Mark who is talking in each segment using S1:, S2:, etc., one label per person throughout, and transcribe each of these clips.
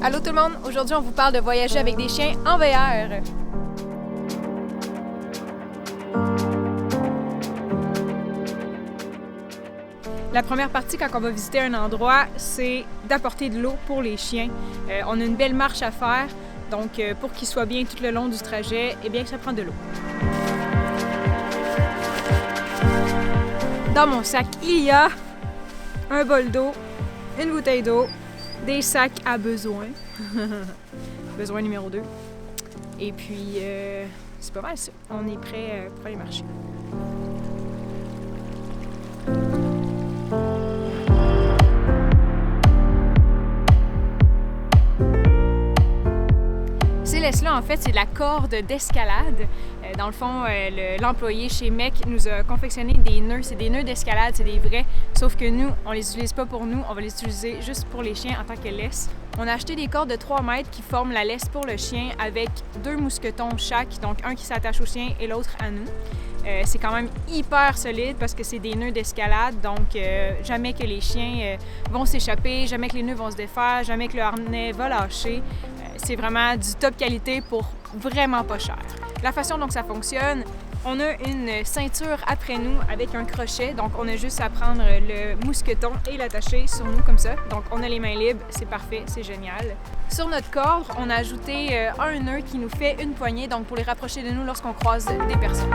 S1: Allô tout le monde, aujourd'hui on vous parle de voyager avec des chiens en VR. La première partie quand on va visiter un endroit, c'est d'apporter de l'eau pour les chiens. On a une belle marche à faire, donc pour qu'ils soient bien tout le long du trajet, eh bien ça prend de l'eau. Dans mon sac, il y a un bol d'eau, une bouteille d'eau, des sacs à besoin. Besoin numéro 2. Et puis, c'est pas mal ça. On est prêt pour aller marcher. Ces laisses-là, en fait, c'est de la corde d'escalade. Dans le fond, l'employé chez MEC nous a confectionné des nœuds. C'est des nœuds d'escalade, c'est des vrais. Sauf que nous, on les utilise pas pour nous, on va les utiliser juste pour les chiens en tant que laisse. On a acheté des cordes de 3 mètres qui forment la laisse pour le chien avec 2 mousquetons chaque, donc un qui s'attache au chien et l'autre à nous. C'est quand même hyper solide parce que c'est des nœuds d'escalade, donc jamais que les chiens vont s'échapper, jamais que les nœuds vont se défaire, jamais que le harnais va lâcher. C'est vraiment du top qualité pour vraiment pas cher. La façon dont ça fonctionne, on a une ceinture après nous avec un crochet, donc on a juste à prendre le mousqueton et l'attacher sur nous comme ça. Donc on a les mains libres, c'est parfait, c'est génial. Sur notre corde, on a ajouté un nœud qui nous fait une poignée, donc pour les rapprocher de nous lorsqu'on croise des personnes.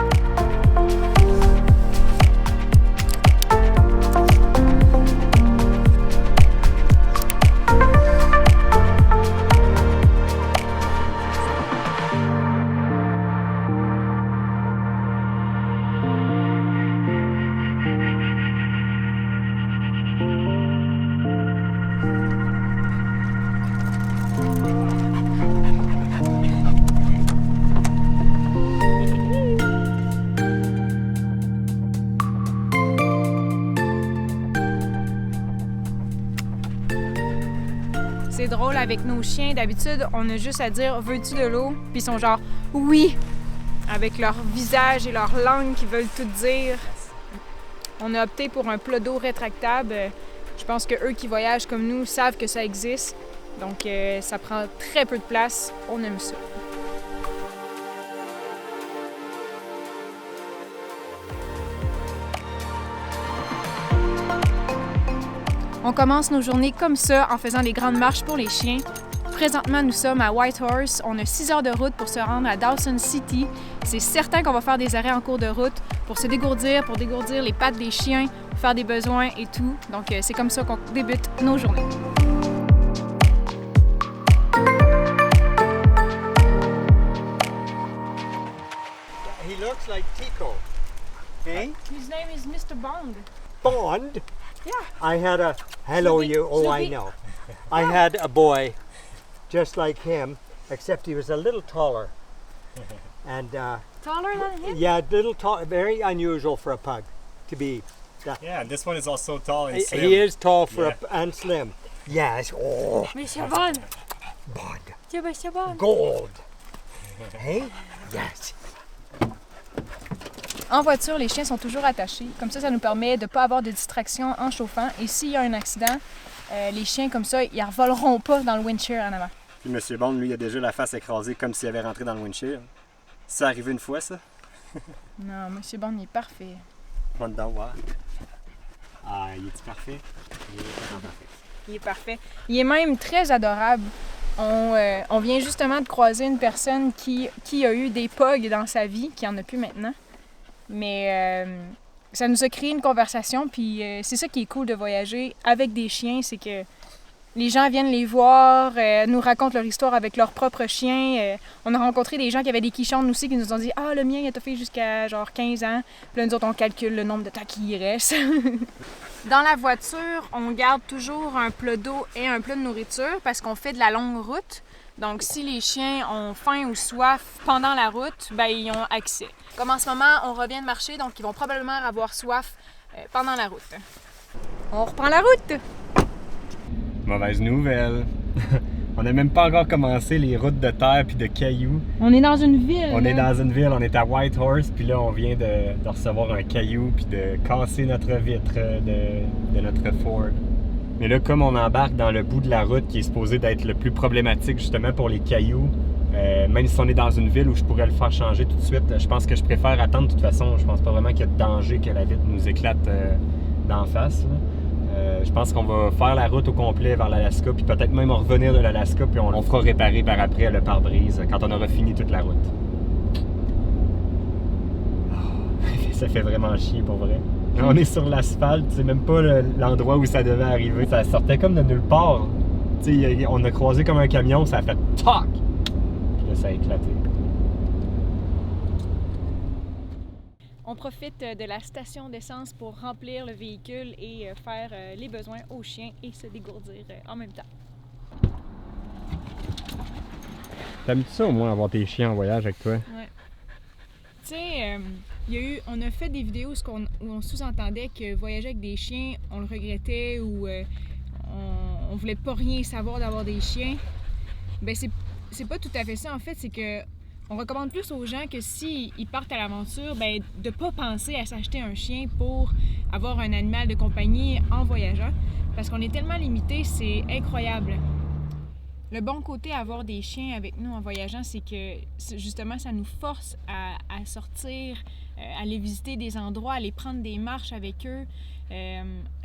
S1: C'est drôle avec nos chiens, d'habitude, on a juste à dire « Veux-tu de l'eau? » Puis ils sont genre « Oui! » avec leur visage et leur langue qui veulent tout dire. On a opté pour un plat d'eau rétractable. Je pense que eux qui voyagent comme nous savent que ça existe. Donc ça prend très peu de place. On aime ça. On commence nos journées comme ça en faisant des grandes marches pour les chiens. Présentement, nous sommes à Whitehorse. On a 6 heures de route pour se rendre à Dawson City. C'est certain qu'on va faire des arrêts en cours de route pour se dégourdir, pour dégourdir les pattes des chiens, faire des besoins et tout. Donc, c'est comme ça qu'on débute nos journées.
S2: He looks like Tico. Hey?
S1: His name is Mr. Bond.
S2: Bond?
S1: Yeah.
S2: I had a... Hello,
S1: Snoopy,
S2: you. Oh, I
S1: Snoopy.
S2: know. I had a boy just like him, except he was a little taller. And,
S1: Taller than him?
S2: yeah, little tall, very unusual for a pug to be that.
S3: Yeah, this one is also tall and slim.
S2: He is tall for
S3: Yeah.
S2: and slim. Yes. Oh,
S1: Monsieur Bond.
S2: Bond.
S1: Tiens, Monsieur Bond.
S2: Gold. Hey? Yes.
S1: En voiture, les chiens sont toujours attachés. Comme ça nous permet de ne pas avoir de distraction en chauffant. Et s'il y a un accident, les chiens comme ça, ils ne revoleront pas dans le windshield en avant.
S3: Puis M. Bond, lui, il a déjà la face écrasée comme s'il avait rentré dans le windshield. C'est arrivé une fois, ça?
S1: Non, Monsieur Bond, il est parfait.
S3: On va dedans voir. Ah, il est-tu parfait? Il est vraiment parfait.
S1: Il est parfait. Il est même très adorable. On vient justement de croiser une personne qui a eu des pugs dans sa vie, qui en a plus maintenant. Mais ça nous a créé une conversation, puis c'est ça qui est cool de voyager avec des chiens, c'est que les gens viennent les voir, nous racontent leur histoire avec leurs propres chiens. On a rencontré des gens qui avaient des quichons aussi, qui nous ont dit « Ah, le mien, il a fait jusqu'à genre 15 ans. » Puis là, nous autres, on calcule le nombre de temps qu'il y reste. Dans la voiture, on garde toujours un plat d'eau et un plat de nourriture parce qu'on fait de la longue route. Donc, si les chiens ont faim ou soif pendant la route, ben ils ont accès. Comme en ce moment, on revient de marcher, donc ils vont probablement avoir soif pendant la route. On reprend la route!
S3: Mauvaise nouvelle. On n'a même pas encore commencé les routes de terre puis de cailloux.
S1: On est dans une ville.
S3: On est dans une ville, on est à Whitehorse, puis là on vient de recevoir un caillou puis de casser notre vitre de notre Ford. Mais là, comme on embarque dans le bout de la route qui est supposé d'être le plus problématique justement pour les cailloux, même si on est dans une ville où je pourrais le faire changer tout de suite, je pense que je préfère attendre. De toute façon, je pense pas vraiment qu'il y a de danger que la vitre nous éclate d'en face. Je pense qu'on va faire la route au complet vers l'Alaska, puis peut-être même revenir de l'Alaska, puis on fera réparer par après le pare-brise quand on aura fini toute la route. Ça fait vraiment chier pour vrai. On est sur l'asphalte, c'est même pas l'endroit où ça devait arriver. Ça sortait comme de nulle part. T'sais, on a croisé comme un camion, ça a fait TOC! Puis là, ça a éclaté.
S1: On profite de la station d'essence pour remplir le véhicule et faire les besoins aux chiens et se dégourdir en même temps.
S3: T'aimes-tu ça au moins avoir tes chiens en voyage avec toi?
S1: Ouais. Tu sais, on a fait des vidéos où on sous-entendait que voyager avec des chiens, on le regrettait ou on voulait pas rien savoir d'avoir des chiens. Ben c'est pas tout à fait ça en fait, c'est que on recommande plus aux gens que s'ils partent à l'aventure, ben de pas penser à s'acheter un chien pour avoir un animal de compagnie en voyageant, parce qu'on est tellement limité, c'est incroyable. Le bon côté à avoir des chiens avec nous en voyageant, c'est que justement, ça nous force à sortir, à aller visiter des endroits, à aller prendre des marches avec eux.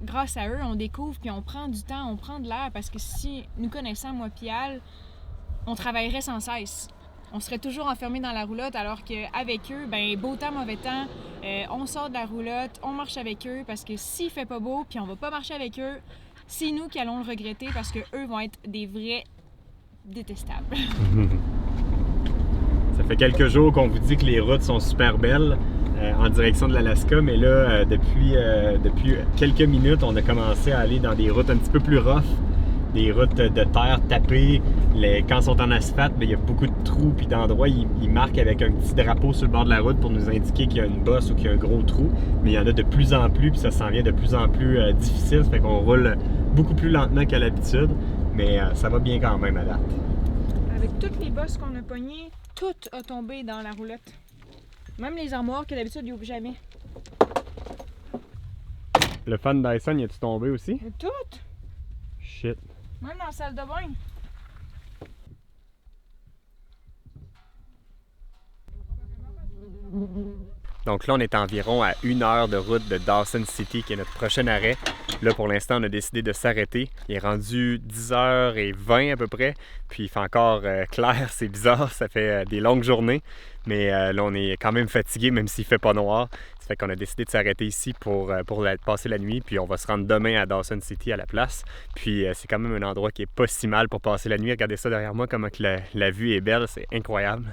S1: Grâce à eux, on découvre puis on prend du temps, on prend de l'air, parce que si nous connaissant, moi puis Al, on travaillerait sans cesse. On serait toujours enfermés dans la roulotte, alors qu'avec eux, ben beau temps, mauvais temps, on sort de la roulotte, on marche avec eux, parce que s'il fait pas beau puis on va pas marcher avec eux, c'est nous qui allons le regretter, parce que eux vont être des vrais détestables.
S3: Ça fait quelques jours qu'on vous dit que les routes sont super belles en direction de l'Alaska, mais là, depuis quelques minutes, on a commencé à aller dans des routes un petit peu plus rough, des routes de terre tapées. Quand ils sont en asphalte, il y a beaucoup de trous puis d'endroits, ils marquent avec un petit drapeau sur le bord de la route pour nous indiquer qu'il y a une bosse ou qu'il y a un gros trou, mais il y en a de plus en plus, puis ça s'en vient de plus en plus difficile, ça fait qu'on roule beaucoup plus lentement qu'à l'habitude, mais ça va bien quand même à date.
S1: Avec toutes les bosses qu'on a pognées, tout a tombé dans la roulotte. Même les armoires que d'habitude, ils ouvrent jamais.
S3: Le fan Dyson, y a-tu tombé aussi?
S1: Tout!
S3: Shit.
S1: Même dans la salle de bain.
S3: Donc là, on est environ à 1 heure de route de Dawson City, qui est notre prochain arrêt. Là, pour l'instant, on a décidé de s'arrêter. Il est rendu 10h20 à peu près, puis il fait encore clair, c'est bizarre, ça fait des longues journées. Mais là, on est quand même fatigué, même s'il fait pas noir. Ça fait qu'on a décidé de s'arrêter ici pour passer la nuit, puis on va se rendre demain à Dawson City à la place. Puis c'est quand même un endroit qui est pas si mal pour passer la nuit. Regardez ça derrière moi, comment que la vue est belle, c'est incroyable.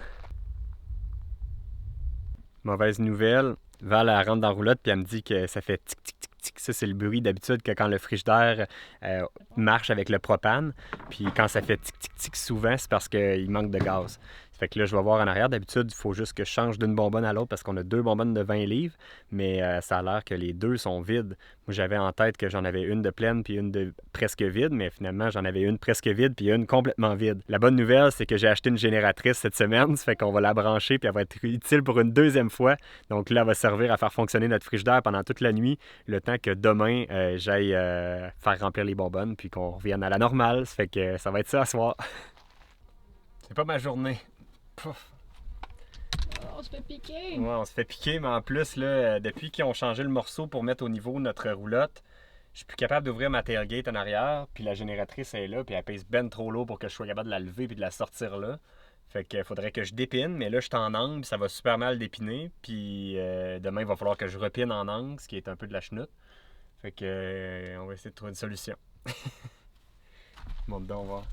S3: Mauvaise nouvelle, Val elle rentre dans la roulotte puis elle me dit que ça fait tic tic tic tic. Ça c'est le bruit d'habitude que quand le frigidaire marche avec le propane. Puis quand ça fait tic tic tic souvent, c'est parce qu'il manque de gaz. Fait que là, je vais voir en arrière. D'habitude, il faut juste que je change d'une bonbonne à l'autre parce qu'on a 2 bonbonnes de 20 livres, mais ça a l'air que les 2 sont vides. Moi, j'avais en tête que j'en avais une de pleine puis une de presque vide, mais finalement, j'en avais une presque vide puis une complètement vide. La bonne nouvelle, c'est que j'ai acheté une génératrice cette semaine. Ça fait qu'on va la brancher puis elle va être utile pour une 2e fois. Donc là, elle va servir à faire fonctionner notre frigidaire pendant toute la nuit, le temps que demain, j'aille faire remplir les bonbonnes puis qu'on revienne à la normale. Ça fait que ça va être ça à soir. C'est pas ma journée. Pouf.
S1: On se fait piquer!
S3: Ouais, on se fait piquer, mais en plus, là, depuis qu'ils ont changé le morceau pour mettre au niveau notre roulotte, je suis plus capable d'ouvrir ma tailgate en arrière, puis la génératrice est là, puis elle pèse ben trop lourd pour que je sois capable de la lever puis de la sortir là. Fait qu'il faudrait que je dépine, mais là, je suis en angle, puis ça va super mal dépiner, puis demain, il va falloir que je repine en angle, ce qui est un peu de la chenoute. Fait que on va essayer de trouver une solution. Monte donc, on va voir.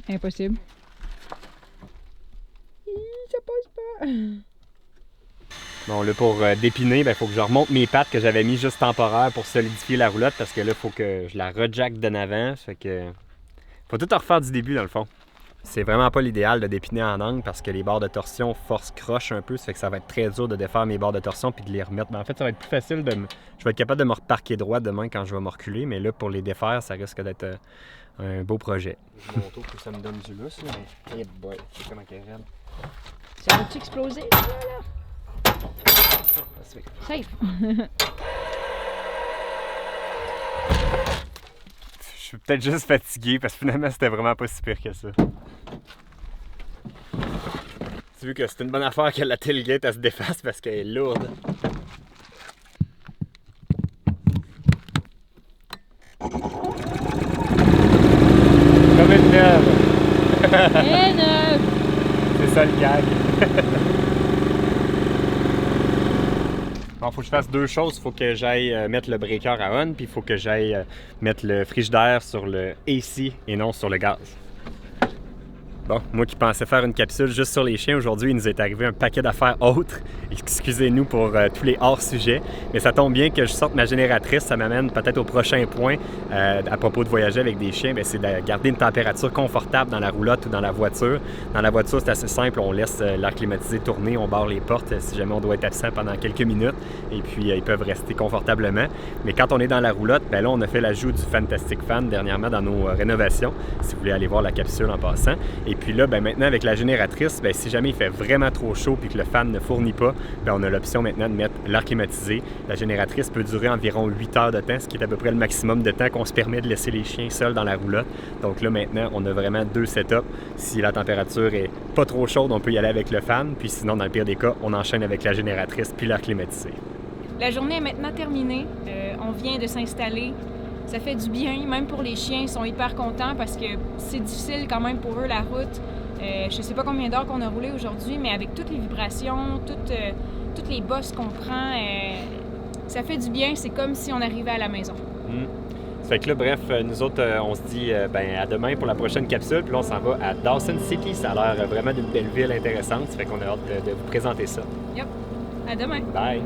S1: Impossible. Ça passe pas.
S3: Bon, là, pour dépiner, il faut que je remonte mes pattes que j'avais mis juste temporaire pour solidifier la roulotte parce que là, il faut que je la rejack de n'avant. Ça fait que faut tout refaire du début, dans le fond. C'est vraiment pas l'idéal de dépiner en angle parce que les barres de torsion crochent un peu. Ça fait que ça va être très dur de défaire mes barres de torsion puis de les remettre. Mais en fait, ça va être plus facile je vais être capable de me reparquer droit demain quand je vais me reculer. Mais là, pour les défaire, ça risque d'être un beau projet. Mon tour que ça me donne du lousse, mais hey boy, c'est comment qu'elle est raide.
S1: Ça va-tu exploser, là? Safe!
S3: suis peut-être juste fatigué parce que finalement, c'était vraiment pas si pire que ça. Tu as vu que c'est une bonne affaire que la tailgate elle se défasse parce qu'elle est lourde. Comme une neuve. C'est ça le gag. Bon, faut que je fasse deux choses. Il faut que j'aille mettre le breaker à on, puis il faut que j'aille mettre le frigidaire sur le AC et non sur le gaz. Bon, moi qui pensais faire une capsule juste sur les chiens, aujourd'hui, il nous est arrivé un paquet d'affaires autres. Excusez-nous pour tous les hors-sujets, mais ça tombe bien que je sorte ma génératrice. Ça m'amène peut-être au prochain point à propos de voyager avec des chiens. Bien, c'est de garder une température confortable dans la roulotte ou dans la voiture. Dans la voiture, c'est assez simple. On laisse l'air climatisé tourner, on barre les portes si jamais on doit être absent pendant quelques minutes. Et puis, ils peuvent rester confortablement. Mais quand on est dans la roulotte, bien là, on a fait l'ajout du Fantastic Fan dernièrement dans nos rénovations. Si vous voulez aller voir la capsule en passant. Et puis là, ben maintenant, avec la génératrice, ben si jamais il fait vraiment trop chaud et que le fan ne fournit pas, ben on a l'option maintenant de mettre l'air climatisé. La génératrice peut durer environ 8 heures de temps, ce qui est à peu près le maximum de temps qu'on se permet de laisser les chiens seuls dans la roulotte. Donc là, maintenant, on a vraiment deux setups. Si la température est pas trop chaude, on peut y aller avec le fan. Puis sinon, dans le pire des cas, on enchaîne avec la génératrice puis l'air climatisé.
S1: La journée est maintenant terminée. On vient de s'installer. Ça fait du bien, même pour les chiens, ils sont hyper contents parce que c'est difficile quand même pour eux la route. Je sais pas combien d'heures qu'on a roulé aujourd'hui, mais avec toutes les vibrations, toutes les bosses qu'on prend, ça fait du bien, c'est comme si on arrivait à la maison.
S3: Ça fait que là, bref, nous autres, on se dit à demain pour la prochaine capsule, puis là, on s'en va à Dawson City. Ça a l'air vraiment d'une belle ville intéressante, ça fait qu'on a hâte de vous présenter ça.
S1: Yep, à demain!
S3: Bye!